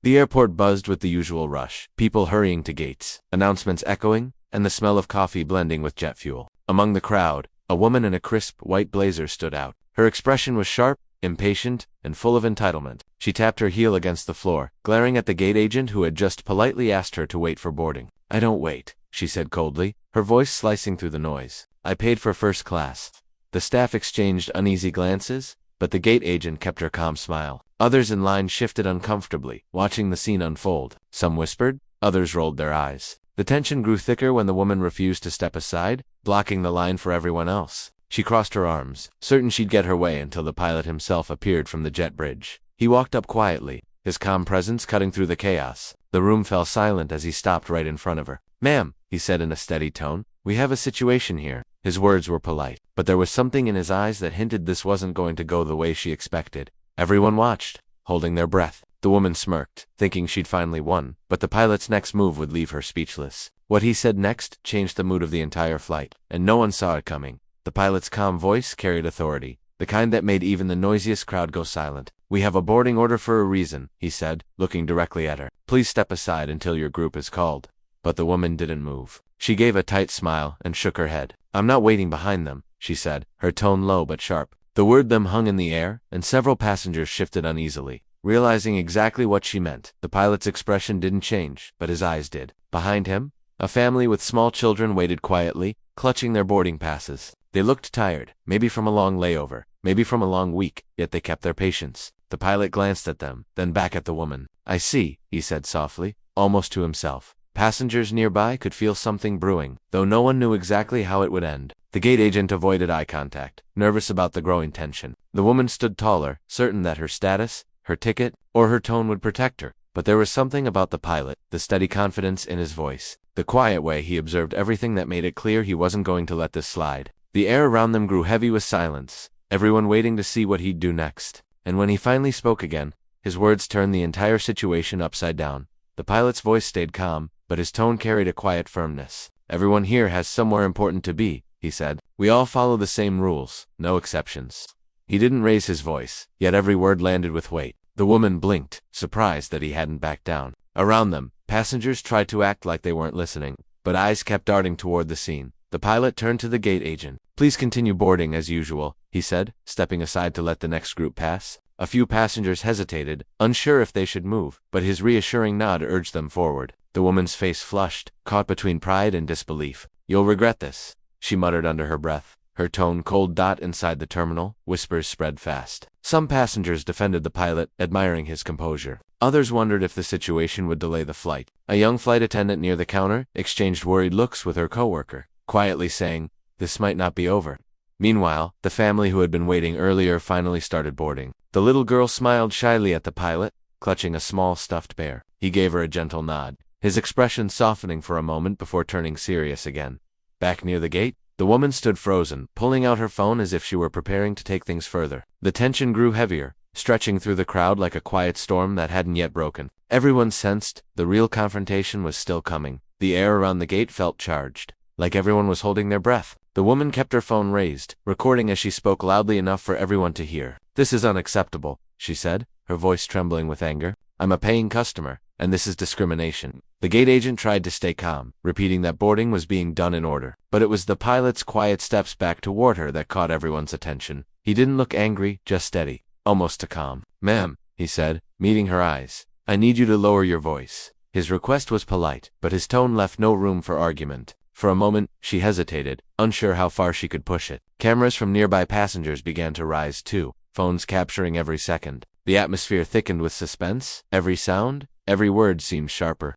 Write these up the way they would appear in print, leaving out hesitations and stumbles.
The airport buzzed with the usual rush, people hurrying to gates, announcements echoing, and the smell of coffee blending with jet fuel. Among the crowd, a woman in a crisp, white blazer stood out. Her expression was sharp, impatient, and full of entitlement. She tapped her heel against the floor, glaring at the gate agent who had just politely asked her to wait for boarding. "I don't wait," she said coldly, her voice slicing through the noise. "I paid for first class." The staff exchanged uneasy glances, but the gate agent kept her calm smile. Others in line shifted uncomfortably, watching the scene unfold. Some whispered, others rolled their eyes. The tension grew thicker when the woman refused to step aside, blocking the line for everyone else. She crossed her arms, certain she'd get her way until the pilot himself appeared from the jet bridge. He walked up quietly, his calm presence cutting through the chaos. The room fell silent as he stopped right in front of her. "Ma'am," he said in a steady tone, "we have a situation here." His words were polite, but there was something in his eyes that hinted this wasn't going to go the way she expected. Everyone watched, holding their breath. The woman smirked, thinking she'd finally won, but the pilot's next move would leave her speechless. What he said next changed the mood of the entire flight, and no one saw it coming. The pilot's calm voice carried authority, the kind that made even the noisiest crowd go silent. "We have a boarding order for a reason," he said, looking directly at her. "Please step aside until your group is called." But the woman didn't move. She gave a tight smile and shook her head. "I'm not waiting behind them," she said, her tone low but sharp. The word "them" hung in the air, and several passengers shifted uneasily. Realizing exactly what she meant, the pilot's expression didn't change, but his eyes did. Behind him, a family with small children waited quietly, clutching their boarding passes. They looked tired, maybe from a long layover, maybe from a long week, yet they kept their patience. The pilot glanced at them, then back at the woman. "I see," he said softly, almost to himself. Passengers nearby could feel something brewing, though no one knew exactly how it would end. The gate agent avoided eye contact, nervous about the growing tension. The woman stood taller, certain that her status, her ticket, or her tone would protect her. But there was something about the pilot, the steady confidence in his voice, the quiet way he observed everything that made it clear he wasn't going to let this slide. The air around them grew heavy with silence, everyone waiting to see what he'd do next. And when he finally spoke again, his words turned the entire situation upside down. The pilot's voice stayed calm, but his tone carried a quiet firmness. "Everyone here has somewhere important to be," he said. "We all follow the same rules, no exceptions." He didn't raise his voice, yet every word landed with weight. The woman blinked, surprised that he hadn't backed down. Around them, passengers tried to act like they weren't listening, but eyes kept darting toward the scene. The pilot turned to the gate agent. "Please continue boarding as usual," he said, stepping aside to let the next group pass. A few passengers hesitated, unsure if they should move, but his reassuring nod urged them forward. The woman's face flushed, caught between pride and disbelief. "You'll regret this," she muttered under her breath. Her tone cold. Inside the terminal, whispers spread fast. Some passengers defended the pilot, admiring his composure. Others wondered if the situation would delay the flight. A young flight attendant near the counter exchanged worried looks with her coworker, quietly saying, "This might not be over." Meanwhile, the family who had been waiting earlier finally started boarding. The little girl smiled shyly at the pilot, clutching a small stuffed bear. He gave her a gentle nod, his expression softening for a moment before turning serious again. Back near the gate, the woman stood frozen, pulling out her phone as if she were preparing to take things further. The tension grew heavier, stretching through the crowd like a quiet storm that hadn't yet broken. Everyone sensed the real confrontation was still coming. The air around the gate felt charged, like everyone was holding their breath. The woman kept her phone raised, recording as she spoke loudly enough for everyone to hear. "This is unacceptable," she said, her voice trembling with anger. "I'm a paying customer, and this is discrimination." The gate agent tried to stay calm, repeating that boarding was being done in order. But it was the pilot's quiet steps back toward her that caught everyone's attention. He didn't look angry, just steady, almost to calm. "Ma'am," he said, meeting her eyes, "I need you to lower your voice." His request was polite, but his tone left no room for argument. For a moment, she hesitated, unsure how far she could push it. Cameras from nearby passengers began to rise too, phones capturing every second. The atmosphere thickened with suspense, every sound, every word seemed sharper.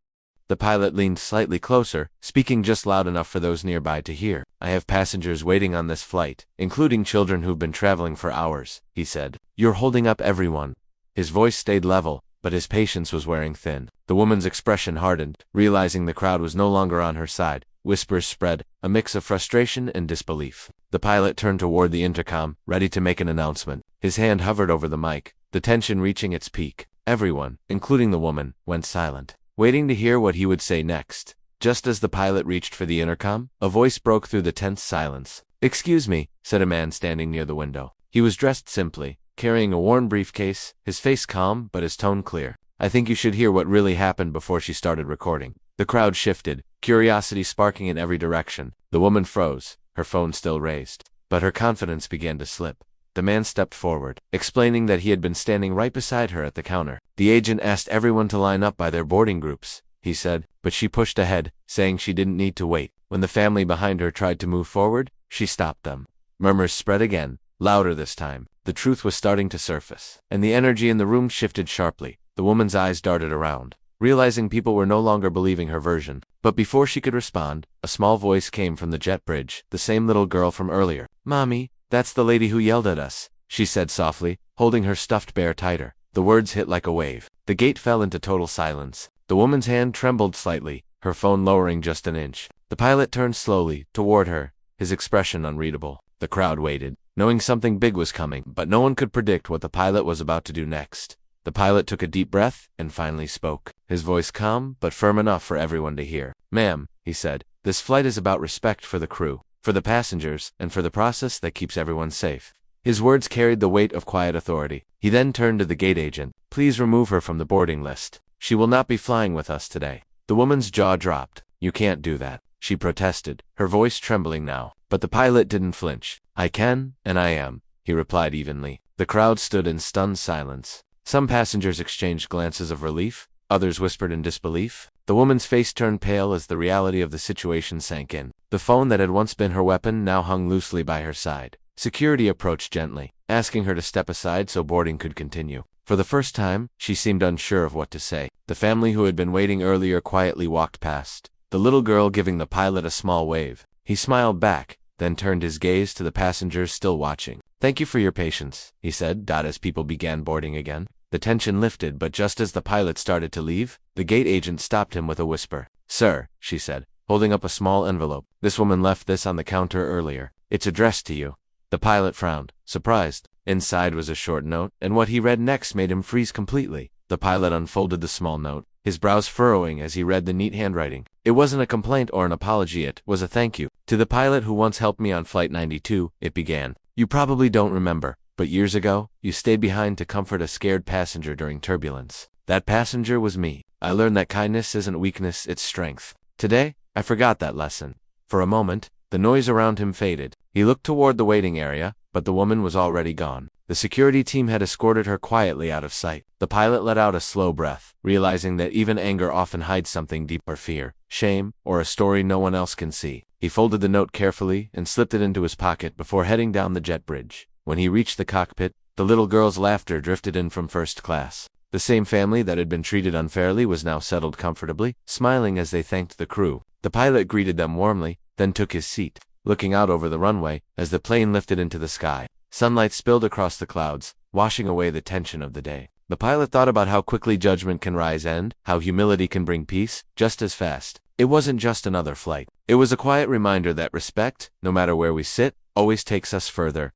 The pilot leaned slightly closer, speaking just loud enough for those nearby to hear. "I have passengers waiting on this flight, including children who've been traveling for hours," he said. "You're holding up everyone." His voice stayed level, but his patience was wearing thin. The woman's expression hardened, realizing the crowd was no longer on her side. Whispers spread, a mix of frustration and disbelief. The pilot turned toward the intercom, ready to make an announcement. His hand hovered over the mic, the tension reaching its peak. Everyone, including the woman, went silent, waiting to hear what he would say next. Just as the pilot reached for the intercom, a voice broke through the tense silence. "Excuse me," said a man standing near the window. He was dressed simply, carrying a worn briefcase, his face calm but his tone clear. I think you should hear what really happened before she started recording. The crowd shifted, curiosity sparking in every direction. The woman froze, her phone still raised. But her confidence began to slip. The man stepped forward, explaining that he had been standing right beside her at the counter. The agent asked everyone to line up by their boarding groups, he said, but she pushed ahead, saying she didn't need to wait. When the family behind her tried to move forward, she stopped them. Murmurs spread again, louder this time. The truth was starting to surface, and the energy in the room shifted sharply. The woman's eyes darted around, realizing people were no longer believing her version. But before she could respond, a small voice came from the jet bridge, the same little girl from earlier. "Mommy, that's the lady who yelled at us," she said softly, holding her stuffed bear tighter. The words hit like a wave. The gate fell into total silence. The woman's hand trembled slightly, her phone lowering just an inch. The pilot turned slowly toward her, his expression unreadable. The crowd waited, knowing something big was coming, but no one could predict what the pilot was about to do next. The pilot took a deep breath and finally spoke, his voice calm but firm enough for everyone to hear. "Ma'am," he said, "this flight is about respect for the crew, for the passengers, and for the process that keeps everyone safe." His words carried the weight of quiet authority. He then turned to the gate agent. "Please remove her from the boarding list. She will not be flying with us today." The woman's jaw dropped. "You can't do that," she protested, her voice trembling now. But the pilot didn't flinch. "I can, and I am," he replied evenly. The crowd stood in stunned silence. Some passengers exchanged glances of relief, others whispered in disbelief. The woman's face turned pale as the reality of the situation sank in. The phone that had once been her weapon now hung loosely by her side. Security approached gently, asking her to step aside so boarding could continue. For the first time, she seemed unsure of what to say. The family who had been waiting earlier quietly walked past, the little girl giving the pilot a small wave. He smiled back, then turned his gaze to the passengers still watching. "Thank you for your patience," he said, as people began boarding again. The tension lifted, but just as the pilot started to leave, the gate agent stopped him with a whisper. "Sir," she said, holding up a small envelope. "This woman left this on the counter earlier. It's addressed to you." The pilot frowned, surprised. Inside was a short note, and what he read next made him freeze completely. The pilot unfolded the small note, his brows furrowing as he read the neat handwriting. It wasn't a complaint or an apology, it was a thank you. "To the pilot who once helped me on Flight 92, it began. You probably don't remember, but years ago, you stayed behind to comfort a scared passenger during turbulence. That passenger was me. I learned that kindness isn't weakness, it's strength. Today, I forgot that lesson." For a moment, the noise around him faded. He looked toward the waiting area, but the woman was already gone. The security team had escorted her quietly out of sight. The pilot let out a slow breath, realizing that even anger often hides something deeper: fear, shame, or a story no one else can see. He folded the note carefully and slipped it into his pocket before heading down the jet bridge. When he reached the cockpit, the little girl's laughter drifted in from first class. The same family that had been treated unfairly was now settled comfortably, smiling as they thanked the crew. The pilot greeted them warmly, then took his seat, looking out over the runway as the plane lifted into the sky. Sunlight spilled across the clouds, washing away the tension of the day. The pilot thought about how quickly judgment can rise and how humility can bring peace just as fast. It wasn't just another flight. It was a quiet reminder that respect, no matter where we sit, always takes us further.